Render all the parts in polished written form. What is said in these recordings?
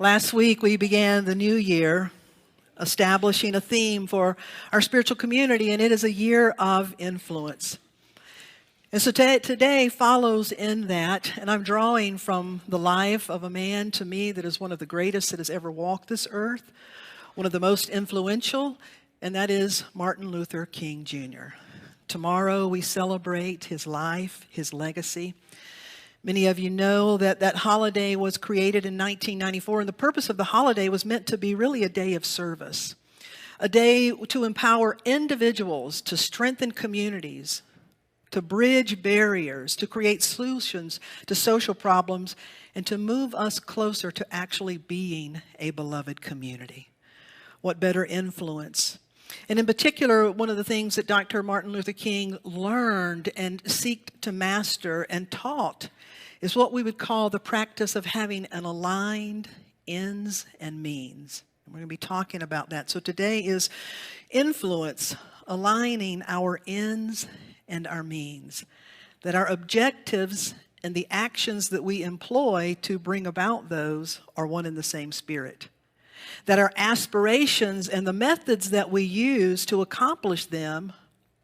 Last week we began the new year establishing a theme for our spiritual community, and it is a year of influence. And so today follows in that, and I'm drawing from the life of a man to me that is one of the greatest that has ever walked this earth, one of the most influential, and that is Martin Luther King Jr. Tomorrow we celebrate his life, his legacy. Many of you know that that holiday was created in 1994, and the purpose of the holiday was meant to be really a day of service, a day to empower individuals, to strengthen communities, to bridge barriers, to create solutions to social problems, and to move us closer to actually being a beloved community. What better influence? And in particular, one of the things that Dr. Martin Luther King learned and sought to master and taught is what we would call the practice of having an aligned ends and means. And we're going to be talking about that. So today is influence, aligning our ends and our means, that our objectives and the actions that we employ to bring about those are one and the same spirit, that our aspirations and the methods that we use to accomplish them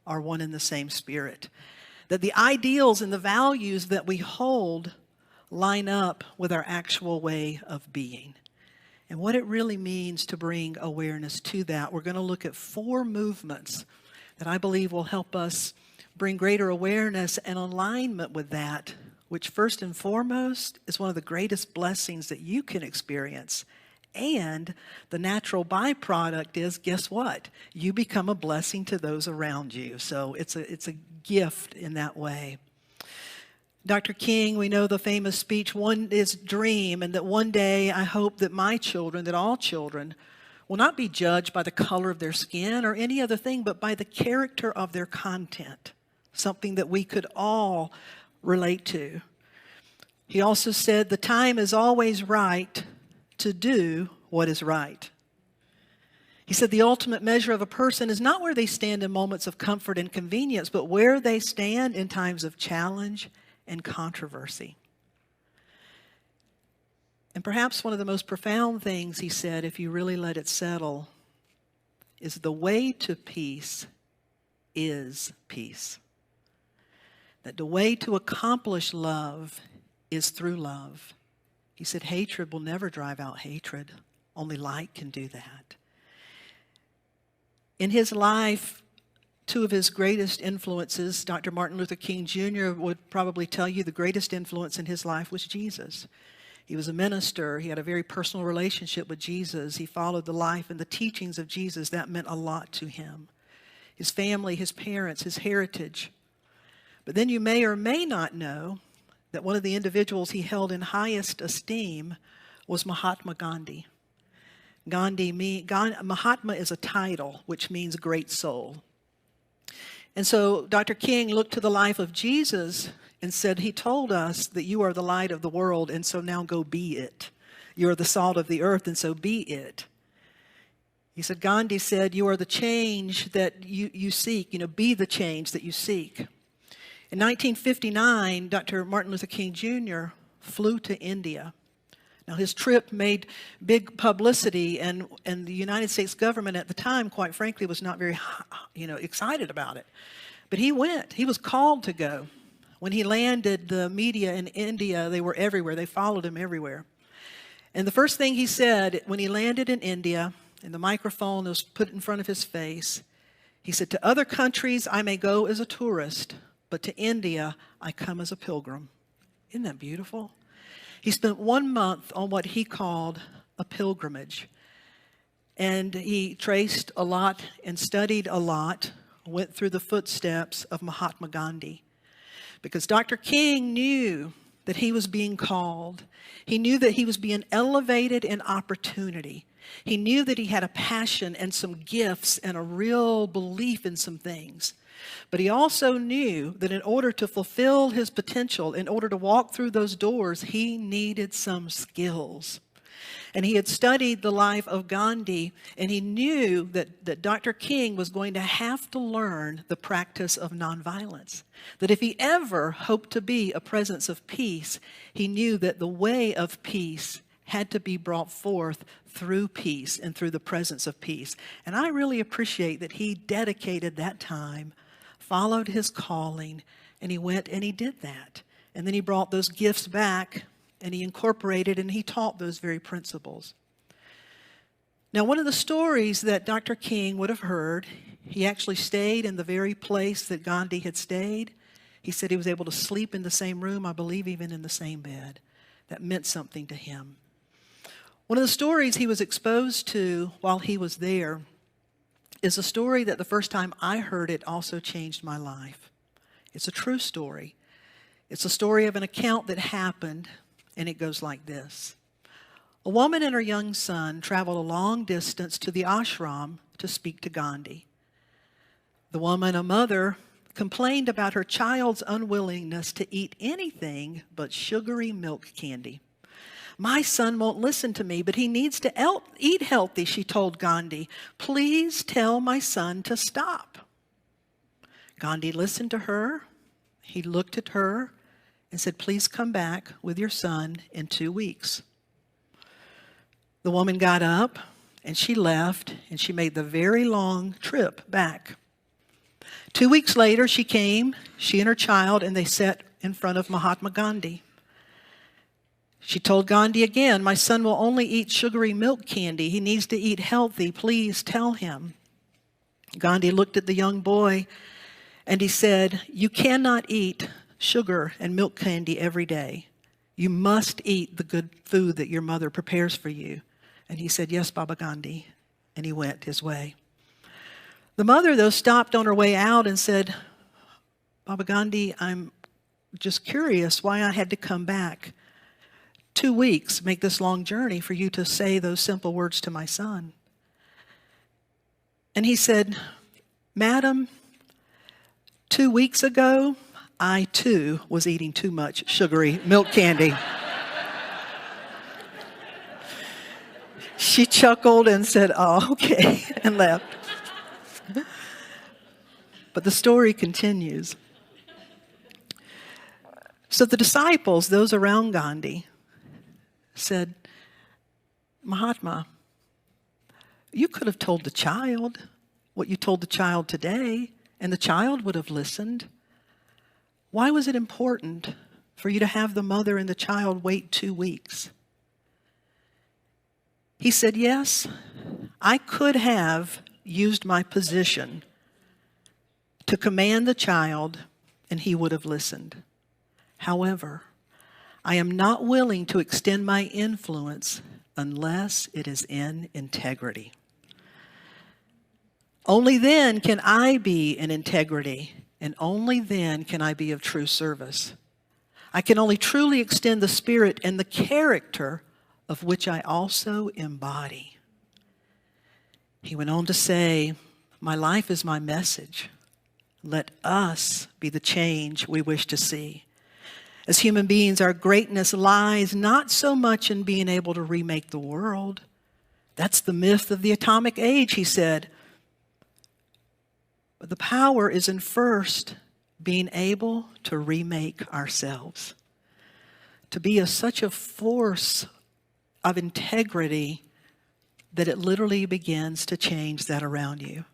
are one and the same spirit, that the ideals and the values that we hold line up with our actual way of being. And what it really means to bring awareness to that, we're going to look at 4 movements that I believe will help us bring greater awareness and alignment with that, which first and foremost is one of the greatest blessings that you can experience. And the natural byproduct is, guess what? You become a blessing to those around you. So it's a gift in that way. Dr. King, we know the famous speech, one is dream, and that one day I hope that my children, that all children, will not be judged by the color of their skin or any other thing, but by the character of their content, something that we could all relate to. He also said, the time is always right to do what is right. He said the ultimate measure of a person is not where they stand in moments of comfort and convenience, but where they stand in times of challenge and controversy. And perhaps one of the most profound things he said, if you really let it settle, is the way to peace is peace. That the way to accomplish love is through love. He said hatred will never drive out hatred. Only light can do that. In his life, 2 of his greatest influences, Dr. Martin Luther King Jr. would probably tell you the greatest influence in his life was Jesus. He was a minister. He had a very personal relationship with Jesus. He followed the life and the teachings of Jesus. That meant a lot to him. His family, his parents, his heritage. But then you may or may not know that one of the individuals he held in highest esteem was Mahatma Gandhi. Mahatma is a title, which means great soul. And so Dr. King looked to the life of Jesus and said, he told us that you are the light of the world, and so now go be it. You are the salt of the earth, and so be it. He said, Gandhi said, you are the change that you seek, be the change that you seek. In 1959, Dr. Martin Luther King Jr. flew to India. Now, his trip made big publicity, and the United States government at the time, quite frankly, was not very, excited about it. But he went. He was called to go. When he landed, the media in India, they were everywhere. They followed him everywhere. And the first thing he said when he landed in India, and the microphone was put in front of his face, he said, to other countries I may go as a tourist, but to India I come as a pilgrim. Isn't that beautiful? He spent 1 month on what he called a pilgrimage. And he traced a lot and studied a lot, went through the footsteps of Mahatma Gandhi. Because Dr. King knew that he was being called. He knew that he was being elevated in opportunity. He knew that he had a passion and some gifts and a real belief in some things. But he also knew that in order to fulfill his potential, in order to walk through those doors, he needed some skills. And he had studied the life of Gandhi, and he knew that Dr. King was going to have to learn the practice of nonviolence. That if he ever hoped to be a presence of peace, he knew that the way of peace had to be brought forth through peace and through the presence of peace. And I really appreciate that he dedicated that time, followed his calling, and he went and he did that. And then he brought those gifts back and he incorporated and he taught those very principles. Now, one of the stories that Dr. King would have heard, he actually stayed in the very place that Gandhi had stayed. He said he was able to sleep in the same room, I believe even in the same bed. That meant something to him. One of the stories he was exposed to while he was there is a story that the first time I heard it also changed my life. It's a true story. It's a story of an account that happened, and it goes like this. A woman and her young son traveled a long distance to the ashram to speak to Gandhi. The woman, a mother, complained about her child's unwillingness to eat anything but sugary milk candy. My son won't listen to me, but he needs to eat healthy, she told Gandhi. Please tell my son to stop. Gandhi listened to her. He looked at her and said, please come back with your son in 2 weeks. The woman got up and she left and she made the very long trip back. 2 weeks later, she came, she and her child, and they sat in front of Mahatma Gandhi. She told Gandhi again, my son will only eat sugary milk candy. He needs to eat healthy. Please tell him. Gandhi looked at the young boy and he said, you cannot eat sugar and milk candy every day. You must eat the good food that your mother prepares for you. And he said, yes, Baba Gandhi. And he went his way. The mother, though, stopped on her way out and said, Baba Gandhi, I'm just curious why I had to come back 2 weeks, make this long journey for you to say those simple words to my son. And he said, Madam, 2 weeks ago, I too was eating too much sugary milk candy. She chuckled and said, oh, okay, and left. But the story continues. So the disciples, those around Gandhi, said, Mahatma, you could have told the child what you told the child today, and the child would have listened. Why was it important for you to have the mother and the child wait 2 weeks? He said, yes, I could have used my position to command the child, and he would have listened. However, I am not willing to extend my influence unless it is in integrity. Only then can I be in integrity, and only then can I be of true service. I can only truly extend the spirit and the character of which I also embody. He went on to say, my life is my message. Let us be the change we wish to see. As human beings, our greatness lies not so much in being able to remake the world. That's the myth of the atomic age, he said. But the power is in first being able to remake ourselves. To be such a force of integrity that it literally begins to change that around you.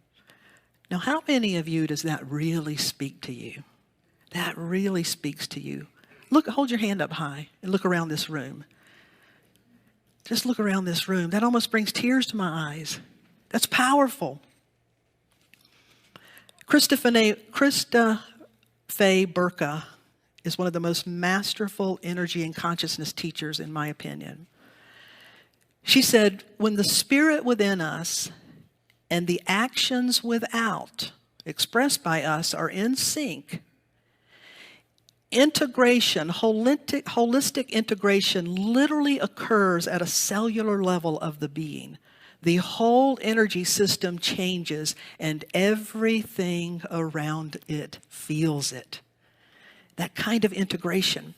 Now, how many of you does that really speak to you? That really speaks to you. Look, hold your hand up high and look around this room. Just look around this room. That almost brings tears to my eyes. That's powerful. Krista Faye Burka is one of the most masterful energy and consciousness teachers, in my opinion. She said, when the spirit within us and the actions without, expressed by us, are in sync, integration, holistic integration literally occurs at a cellular level of the being. The whole energy system changes and everything around it feels it. That kind of integration.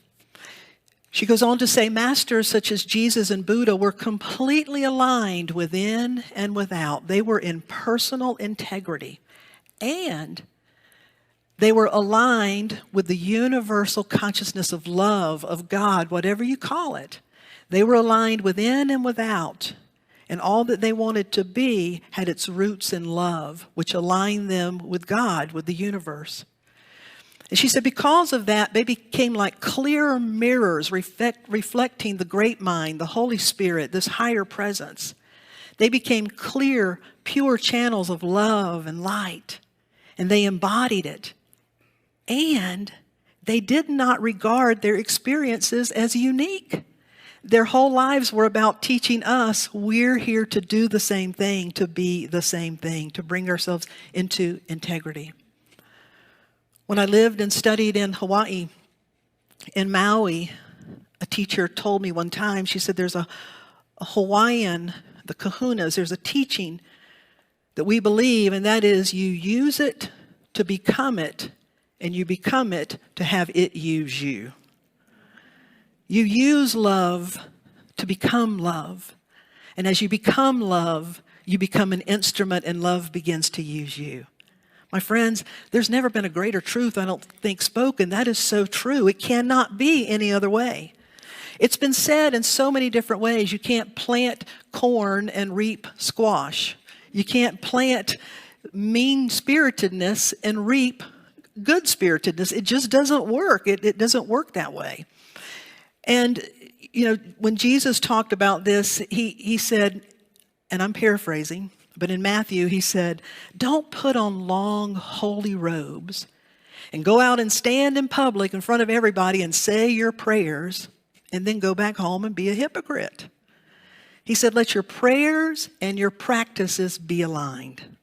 She goes on to say, masters such as Jesus and Buddha were completely aligned within and without. They were in personal integrity. And they were aligned with the universal consciousness of love, of God, whatever you call it. They were aligned within and without, and all that they wanted to be had its roots in love, which aligned them with God, with the universe. And she said because of that, they became like clear mirrors reflecting the great mind, the Holy Spirit, this higher presence. They became clear, pure channels of love and light, and they embodied it. And they did not regard their experiences as unique. Their whole lives were about teaching us we're here to do the same thing, to be the same thing, to bring ourselves into integrity. When I lived and studied in Hawaii, in Maui, a teacher told me one time, she said there's a Hawaiian, the kahunas, there's a teaching that we believe, and that is you use it to become it, and you become it to have it use you. You use love to become love. And as you become love, you become an instrument, and love begins to use you. My friends, there's never been a greater truth, I don't think, spoken. That is so true. It cannot be any other way. It's been said in so many different ways. You can't plant corn and reap squash. You can't plant mean-spiritedness and reap good-spiritedness. It just doesn't work. It doesn't work that way. And, when Jesus talked about this, he said, and I'm paraphrasing, but in Matthew, he said, don't put on long, holy robes and go out and stand in public in front of everybody and say your prayers and then go back home and be a hypocrite. He said, let your prayers and your practices be aligned.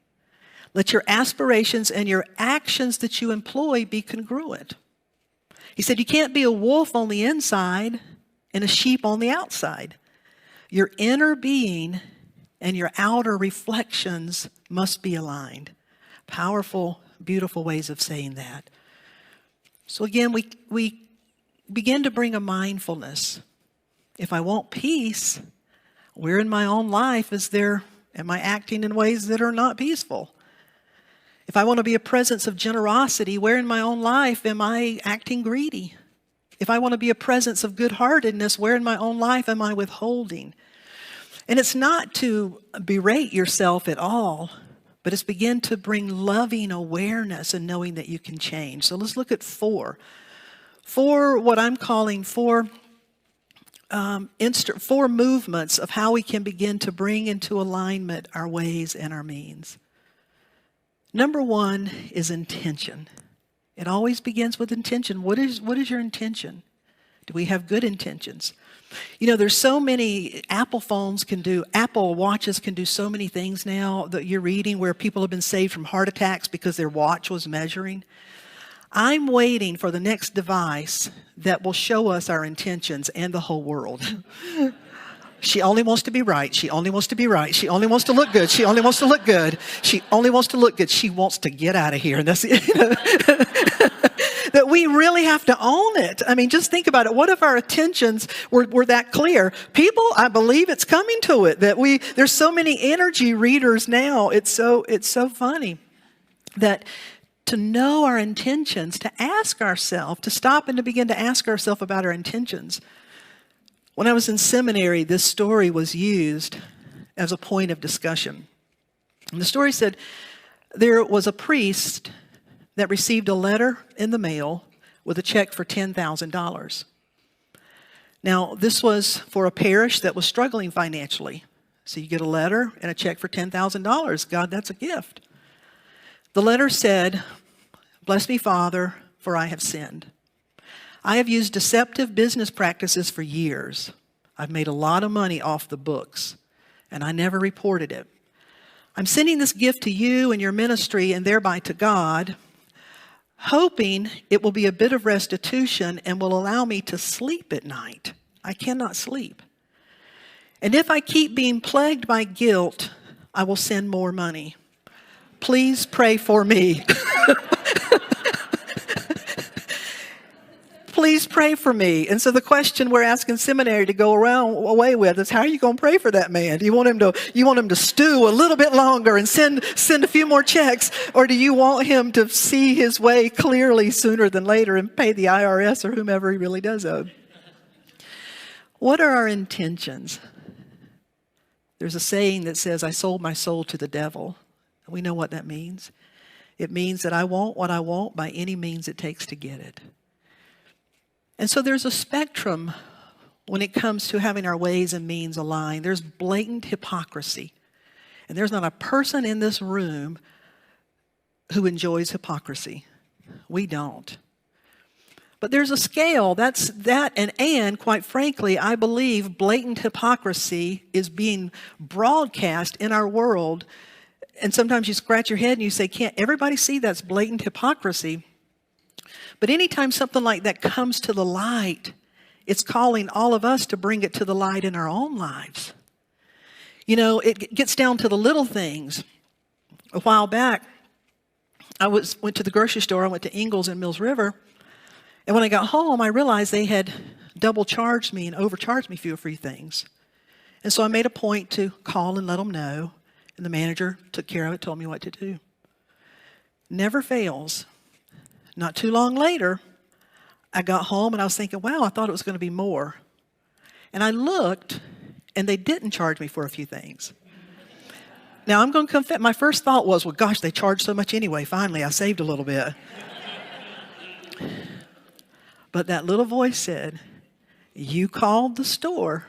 Let your aspirations and your actions that you employ be congruent. He said, you can't be a wolf on the inside and a sheep on the outside. Your inner being and your outer reflections must be aligned. Powerful, beautiful ways of saying that. So again, we begin to bring a mindfulness. If I want peace, where in my own life am I acting in ways that are not peaceful? If I want to be a presence of generosity, where in my own life am I acting greedy? If I want to be a presence of good-heartedness, where in my own life am I withholding? And it's not to berate yourself at all, but it's begin to bring loving awareness and knowing that you can change. So let's look at four what I'm calling four movements of how we can begin to bring into alignment our ways and our means. Number one is intention. It always begins with intention. What is your intention? Do we have good intentions? There's so many Apple watches can do so many things now that you're reading where people have been saved from heart attacks because their watch was measuring. I'm waiting for the next device that will show us our intentions and the whole world. She only wants to be right. She only wants to be right. She only wants to look good. She only wants to look good. She only wants to look good. She wants to get out of here. And that's that we really have to own it. I mean, just think about it. What if our intentions were that clear? People, I believe it's coming to it. There's so many energy readers now. It's so funny that to know our intentions, to ask ourselves, to stop and to begin to ask ourselves about our intentions. When I was in seminary, this story was used as a point of discussion. And the story said there was a priest that received a letter in the mail with a check for $10,000. Now, this was for a parish that was struggling financially. So you get a letter and a check for $10,000. God, that's a gift. The letter said, "Bless me, Father, for I have sinned. I have used deceptive business practices for years. I've made a lot of money off the books, and I never reported it. I'm sending this gift to you and your ministry and thereby to God, hoping it will be a bit of restitution and will allow me to sleep at night. I cannot sleep. And if I keep being plagued by guilt, I will send more money. Please pray for me." Please pray for me. And so the question we're asking seminary to go away with is, how are you going to pray for that man? Do you want him to stew a little bit longer and send a few more checks? Or do you want him to see his way clearly sooner than later and pay the IRS or whomever he really does owe? What are our intentions? There's a saying that says, I sold my soul to the devil. We know what that means. It means that I want what I want by any means it takes to get it. And so there's a spectrum when it comes to having our ways and means aligned. There's blatant hypocrisy. And there's not a person in this room who enjoys hypocrisy. We don't. But there's a scale. That's that. And quite frankly, I believe blatant hypocrisy is being broadcast in our world. And sometimes you scratch your head and you say, can't everybody see that's blatant hypocrisy? But anytime something like that comes to the light, it's calling all of us to bring it to the light in our own lives. You know, it gets down to the little things. A while back, I went to the grocery store. I went to Ingles in Mills River. And when I got home, I realized they had double charged me and overcharged me for a few things. And so I made a point to call and let them know. And the manager took care of it, told me what to do. Never fails. Not too long later, I got home and I was thinking, wow, I thought it was going to be more. And I looked, and they didn't charge me for a few things. Now, I'm going to confess, my first thought was, well, gosh, they charged so much anyway. Finally, I saved a little bit. But that little voice said, you called the store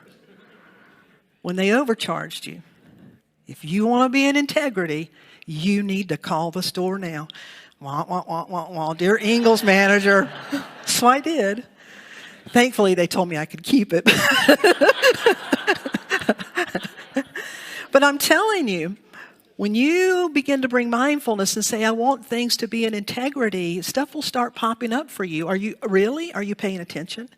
when they overcharged you. If you want to be in integrity, you need to call the store now. Wah, wah, wah, wah, wah. Dear Ingles manager. So I did. Thankfully, they told me I could keep it. But I'm telling you, when you begin to bring mindfulness and say, I want things to be in integrity, stuff will start popping up for you. Are you paying attention?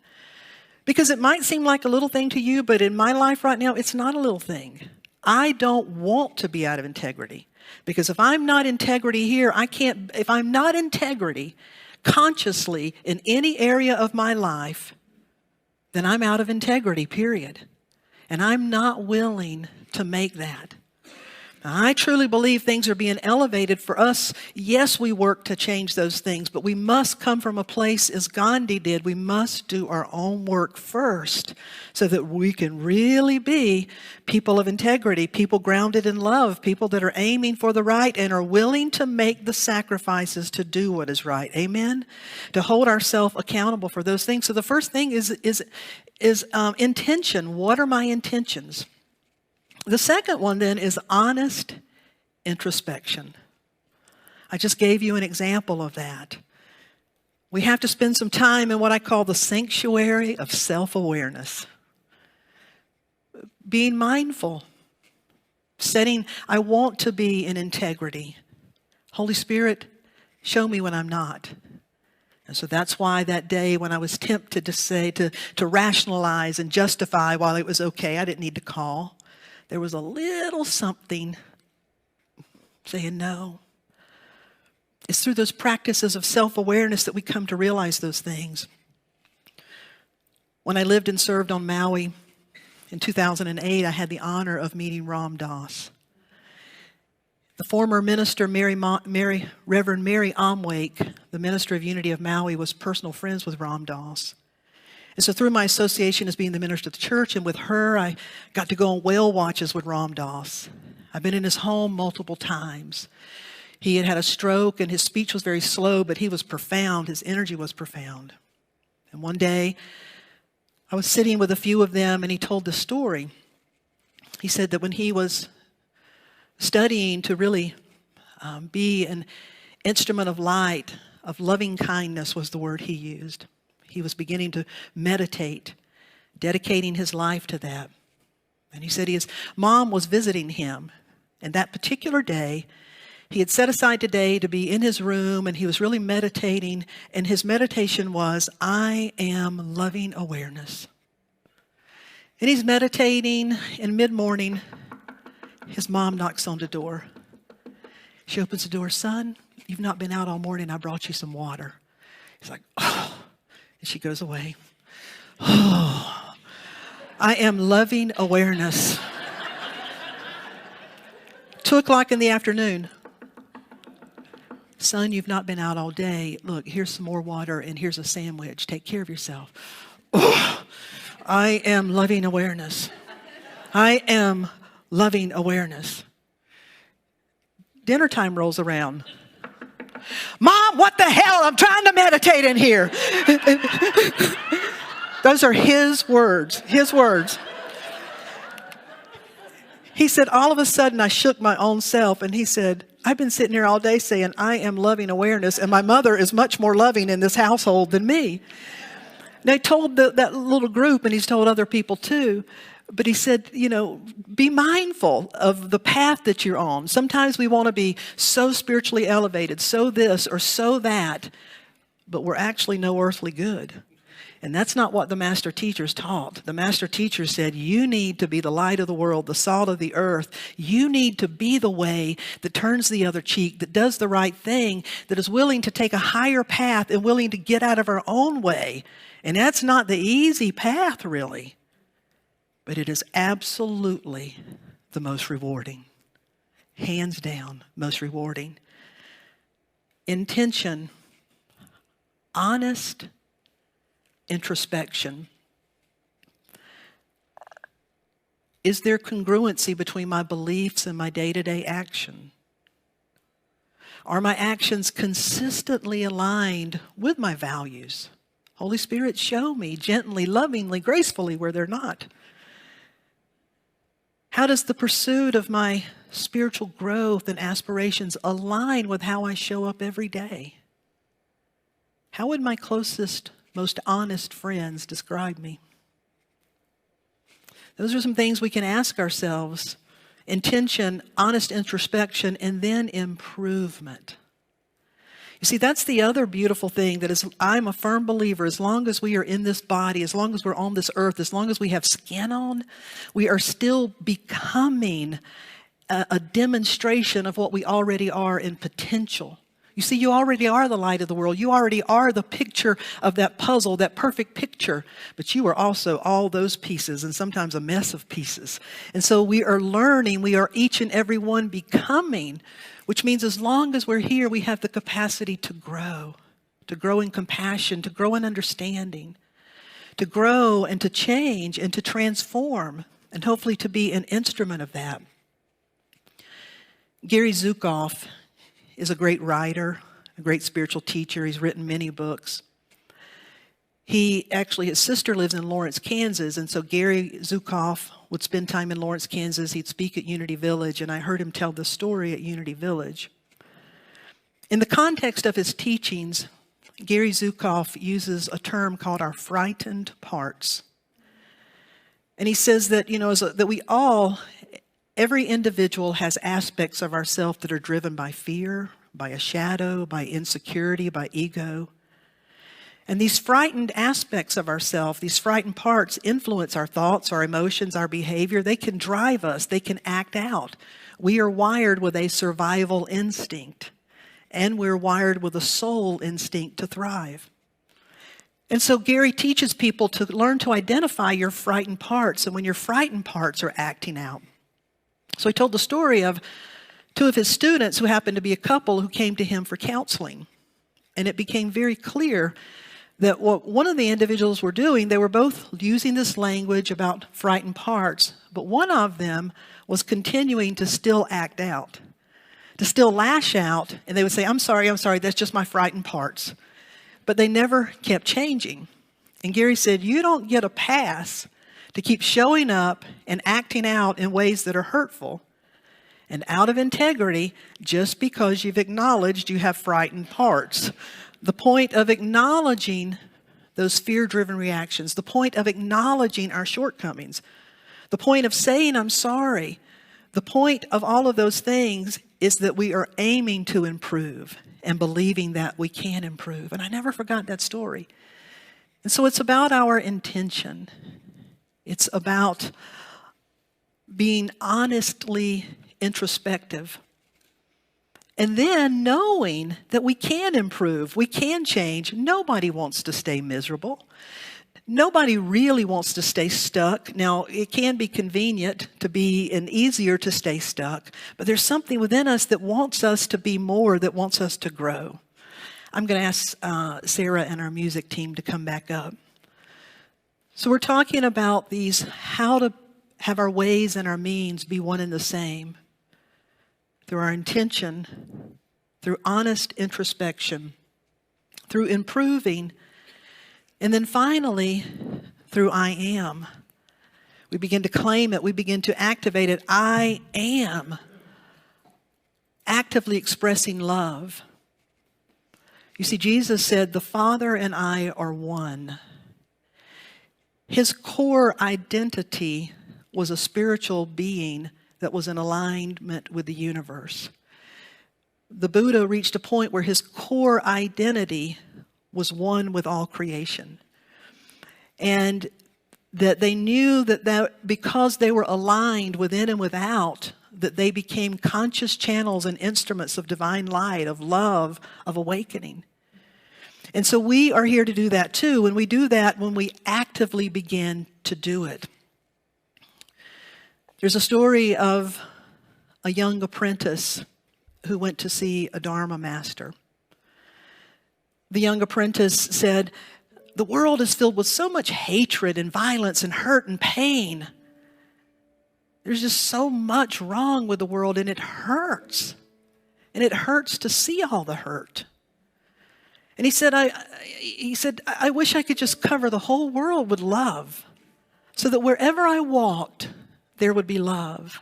Because it might seem like a little thing to you, but in my life right now, it's not a little thing. I don't want to be out of integrity. Because if I'm not integrity here, if I'm not integrity consciously in any area of my life, then I'm out of integrity, period. And I'm not willing to make that. I truly believe things are being elevated for us. Yes, we work to change those things, but we must come from a place as Gandhi did. We must do our own work first so that we can really be people of integrity, people grounded in love, people that are aiming for the right and are willing to make the sacrifices to do what is right. Amen? To hold ourselves accountable for those things. So the first thing is intention. What are my intentions? The second one then is honest introspection. I just gave you an example of that. We have to spend some time in what I call the sanctuary of self-awareness. Being mindful. I want to be in integrity. Holy Spirit, show me when I'm not. And so that's why that day when I was tempted to say, to rationalize and justify while it was okay, I didn't need to call. There was a little something saying no. It's through those practices of self-awareness that we come to realize those things. When I lived and served on Maui in 2008, I had the honor of meeting Ram Dass. The former minister, Reverend Mary Omwake, the minister of Unity of Maui, was personal friends with Ram Dass. And so through my association as being the minister of the church and with her, I got to go on whale watches with Ram Dass. I've been in his home multiple times. He had had a stroke and his speech was very slow, but he was profound. His energy was profound. And one day, I was sitting with a few of them and he told the story. He said that when he was studying to really be an instrument of light, of loving kindness was the word he used. He was beginning to meditate, dedicating his life to that. And he said his mom was visiting him. And that particular day, he had set aside today to be in his room and he was really meditating. And his meditation was, I am loving awareness. And he's meditating in mid-morning. His mom knocks on the door. She opens the door. Son, you've not been out all morning. I brought you some water. He's like, oh. And she goes away. Oh, I am loving awareness. 2:00 in the afternoon. Son, you've not been out all day. Look, here's some more water and here's a sandwich. Take care of yourself. Oh, I am loving awareness. I am loving awareness. Dinner time rolls around. Mom, what the hell? I'm trying to meditate in here. Those are his words, his words. He said, all of a sudden I shook my own self, and he said, I've been sitting here all day saying I am loving awareness, and my mother is much more loving in this household than me. And I told that little group, and he's told other people too, but he said, be mindful of the path that you're on. Sometimes we want to be so spiritually elevated, so this or so that, but we're actually no earthly good. And that's not what the master teachers taught. The master teachers said, you need to be the light of the world, the salt of the earth. You need to be the way that turns the other cheek, that does the right thing, that is willing to take a higher path and willing to get out of our own way. And that's not the easy path, really. But it is absolutely the most rewarding. Hands down, most rewarding. Intention, honest introspection. Is there congruency between my beliefs and my day-to-day action? Are my actions consistently aligned with my values? Holy Spirit, show me gently, lovingly, gracefully where they're not. How does the pursuit of my spiritual growth and aspirations align with how I show up every day? How would my closest, most honest friends describe me? Those are some things we can ask ourselves. Intention, honest introspection, and then improvement. You see, that's the other beautiful thing that is, I'm a firm believer, as long as we are in this body, as long as we're on this earth, as long as we have skin on, we are still becoming a demonstration of what we already are in potential. You see, you already are the light of the world. You already are the picture of that puzzle, that perfect picture. But you are also all those pieces, and sometimes a mess of pieces. And so we are learning, we are each and every one becoming, which means as long as we're here, we have the capacity to grow in compassion, to grow in understanding, to grow and to change and to transform, and hopefully to be an instrument of that. Gary Zukav is a great writer, a great spiritual teacher. He's written many books. His sister lives in Lawrence, Kansas, and so Gary Zukav would spend time in Lawrence, Kansas. He'd speak at Unity Village, and I heard him tell this story at Unity Village. In the context of his teachings, Gary Zukav uses a term called our frightened parts. And he says that, that we all, every individual has aspects of ourself that are driven by fear, by a shadow, by insecurity, by ego. And these frightened aspects of ourself, these frightened parts, influence our thoughts, our emotions, our behavior. They can drive us. They can act out. We are wired with a survival instinct, and we're wired with a soul instinct to thrive. And so Gary teaches people to learn to identify your frightened parts, and when your frightened parts are acting out. So he told the story of two of his students who happened to be a couple who came to him for counseling. And it became very clear that what one of the individuals were doing, they were both using this language about frightened parts, but one of them was continuing to still act out, to still lash out, and they would say, I'm sorry, that's just my frightened parts. But they never kept changing. And Gary said, you don't get a pass to keep showing up and acting out in ways that are hurtful and out of integrity just because you've acknowledged you have frightened parts. The point of acknowledging those fear-driven reactions, the point of acknowledging our shortcomings, the point of saying I'm sorry, the point of all of those things is that we are aiming to improve and believing that we can improve. And I never forgot that story. And so it's about our intention. It's about being honestly introspective. And then knowing that we can improve, we can change. Nobody wants to stay miserable. Nobody really wants to stay stuck. Now, it can be convenient to be and easier to stay stuck, but there's something within us that wants us to be more, that wants us to grow. I'm going to ask Sarah and our music team to come back up. So we're talking about these, how to have our ways and our means be one and the same. Through our intention, through honest introspection, through improving, and then finally, through I am. We begin to claim it. We begin to activate it. I am actively expressing love. You see, Jesus said, the Father and I are one. His core identity was a spiritual being that was in alignment with the universe. The Buddha reached a point where his core identity was one with all creation. And that they knew that because they were aligned within and without, that they became conscious channels and instruments of divine light, of love, of awakening. And so we are here to do that too, and we do that when we actively begin to do it. There's a story of a young apprentice who went to see a Dharma master. The young apprentice said, the world is filled with so much hatred and violence and hurt and pain. There's just so much wrong with the world, and it hurts. And it hurts to see all the hurt. And he said, I wish I could just cover the whole world with love, so that wherever I walked, there would be love.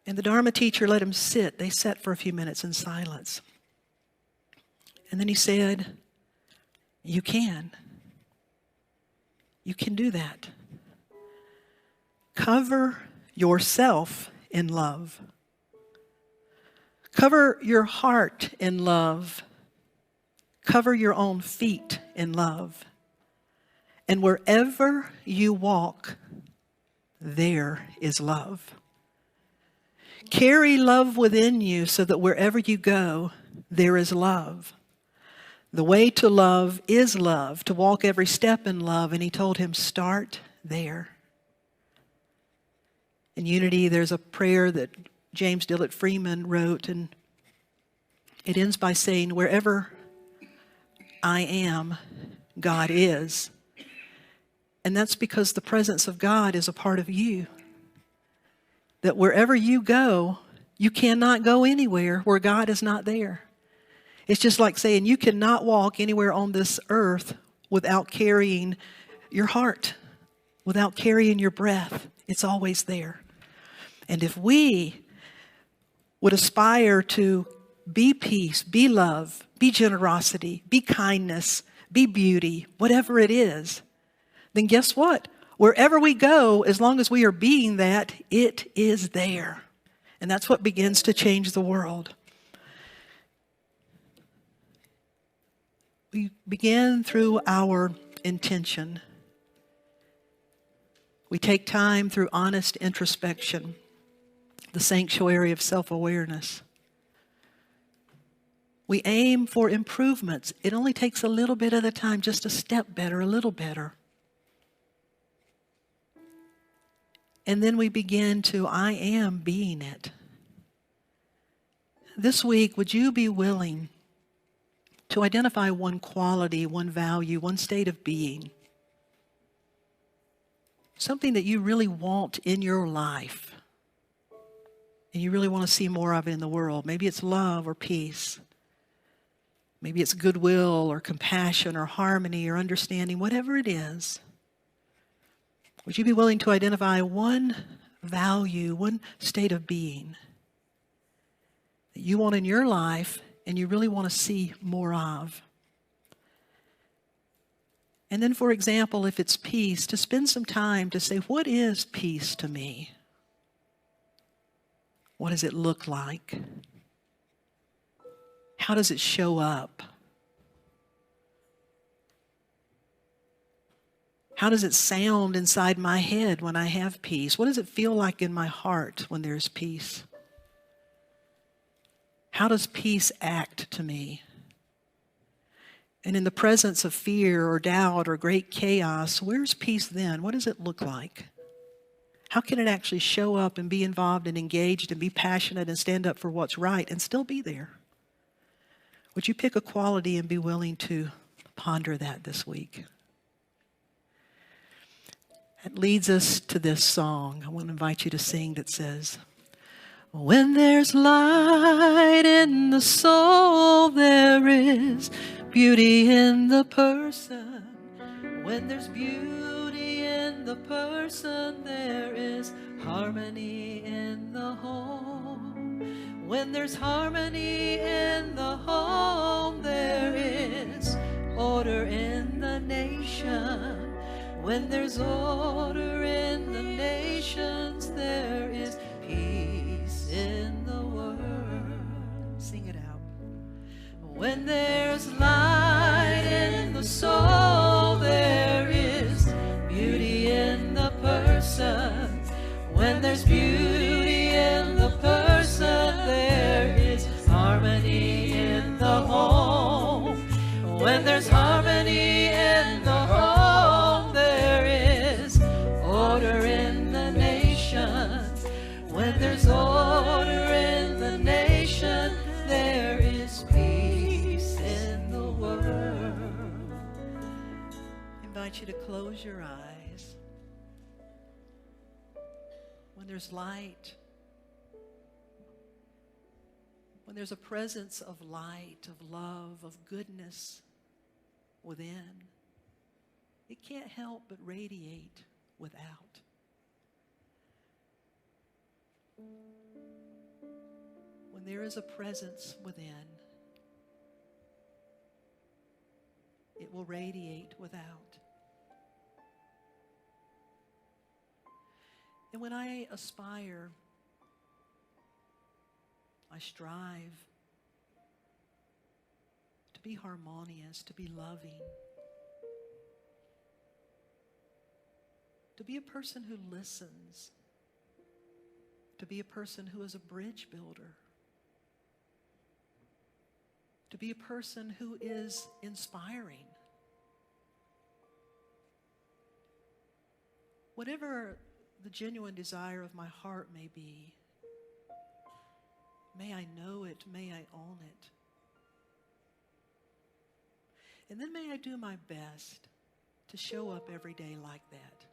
And the Dharma teacher let him sit. They sat for a few minutes in silence. And then he said, you can. You can do that. Cover yourself in love. Cover your heart in love. Cover your own feet in love. And wherever you walk, there is love. Carry love within you so that wherever you go, there is love. The way to love is love, to walk every step in love. And he told him, start there. In Unity, there's a prayer that James Dillett Freeman wrote, and it ends by saying, wherever I am, God is. And that's because the presence of God is a part of you. That wherever you go, you cannot go anywhere where God is not there. It's just like saying you cannot walk anywhere on this earth without carrying your heart, without carrying your breath. It's always there. And if we would aspire to be peace, be love, be generosity, be kindness, be beauty, whatever it is, then guess what? Wherever we go, as long as we are being that, it is there. And that's what begins to change the world. We begin through our intention. We take time through honest introspection, the sanctuary of self-awareness. We aim for improvements. It only takes a little bit at a time, just a step better, a little better. And then we begin to, I am being it. This week, would you be willing to identify one quality, one value, one state of being? Something that you really want in your life. And you really want to see more of it in the world. Maybe it's love or peace. Maybe it's goodwill or compassion or harmony or understanding, whatever it is. Would you be willing to identify one value, one state of being that you want in your life and you really want to see more of? And then, for example, if it's peace, to spend some time to say, what is peace to me? What does it look like? How does it show up? How does it sound inside my head when I have peace? What does it feel like in my heart when there's peace? How does peace act to me? And in the presence of fear or doubt or great chaos, where's peace then? What does it look like? How can it actually show up and be involved and engaged and be passionate and stand up for what's right and still be there? Would you pick a quality and be willing to ponder that this week? It leads us to this song. I want to invite you to sing that says, when there's light in the soul, there is beauty in the person. When there's beauty in the person, there is harmony in the home. When there's harmony in the home, there is order in the nation. When there's order in the nations, there is peace in the world. Sing it out. When there's light in the soul, there is beauty in the person. When there's beauty in the person, there is harmony in the home. When there's harmony in the home, there is order in the nation. When there's order in the nation, there is peace in the world. I invite you to close your eyes. When there's light, when there's a presence of light, of love, of goodness within, it can't help but radiate without. When there is a presence within, it will radiate without. And when I aspire, I strive to be harmonious, to be loving, to be a person who listens, to be a person who is a bridge builder, to be a person who is inspiring. Whatever the genuine desire of my heart may be, may I know it, may I own it. And then may I do my best to show up every day like that.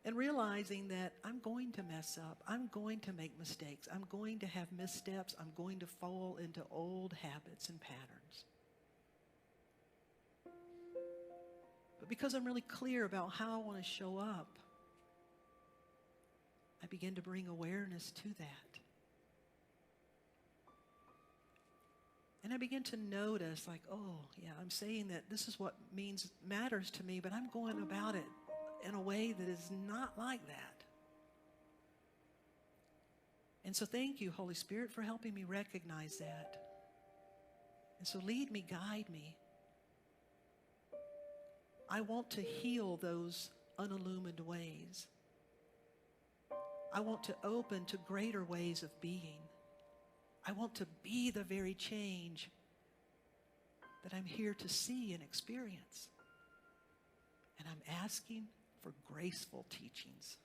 And realizing that I'm going to mess up, I'm going to make mistakes, I'm going to have missteps, I'm going to fall into old habits and patterns. But because I'm really clear about how I want to show up, I begin to bring awareness to that. And I begin to notice, like, oh, yeah, I'm saying that this is what matters to me, but I'm going about it in a way that is not like that. And so thank you, Holy Spirit, for helping me recognize that. And so lead me, guide me. I want to heal those unillumined ways. I want to open to greater ways of being. I want to be the very change that I'm here to see and experience. And I'm asking for graceful teachings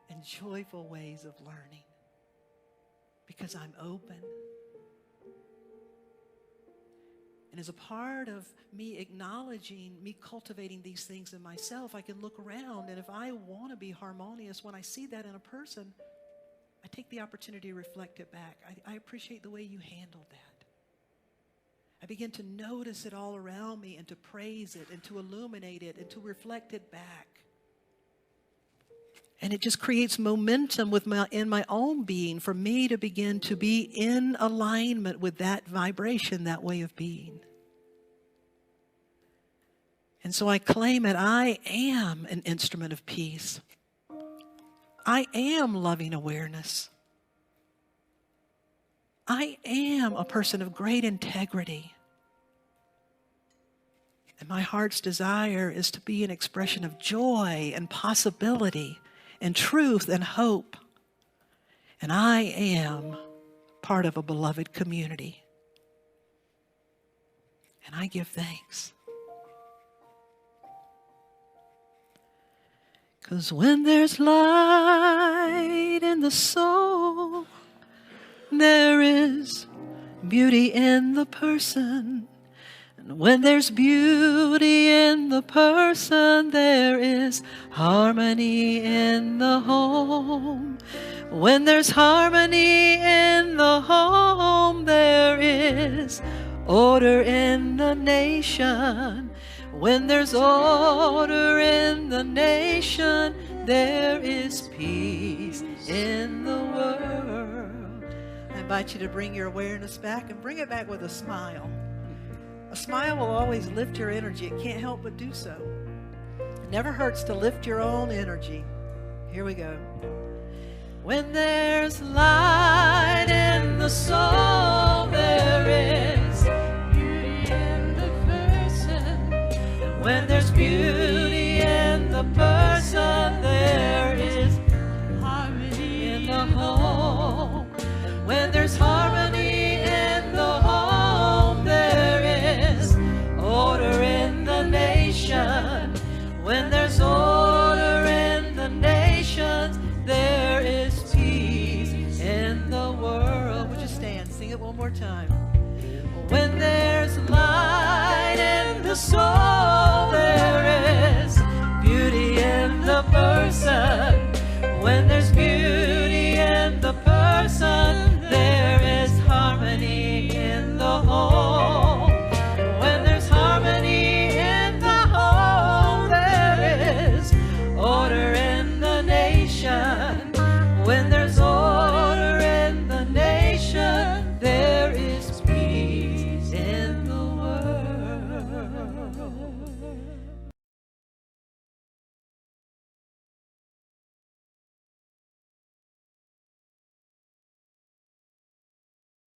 and joyful ways of learning because I'm open. And as a part of me acknowledging, me cultivating these things in myself, I can look around, and if I want to be harmonious, when I see that in a person, I take the opportunity to reflect it back. I appreciate the way you handled that. I begin to notice it all around me and to praise it and to illuminate it and to reflect it back. And it just creates momentum in my own being for me to begin to be in alignment with that vibration, that way of being. And so I claim it. I am an instrument of peace. I am loving awareness. I am a person of great integrity. And my heart's desire is to be an expression of joy and possibility and truth and hope. And I am part of a beloved community. And I give thanks. Because when there's light in the soul, there is beauty in the person. And when there's beauty in the person, there is harmony in the home. When there's harmony in the home, there is order in the nation. When there's order in the nation, there is peace in the world. I invite you to bring your awareness back and bring it back with a smile. A smile will always lift your energy. It can't help but do so. It never hurts to lift your own energy. Here we go. When there's light in the soul, there is beauty in the person. When there's beauty in the person, there is harmony in the home. When there's harmony in the home, there is order in the nation. When there's order in the nations, there is peace in the world. Would you stand? Sing it one more time.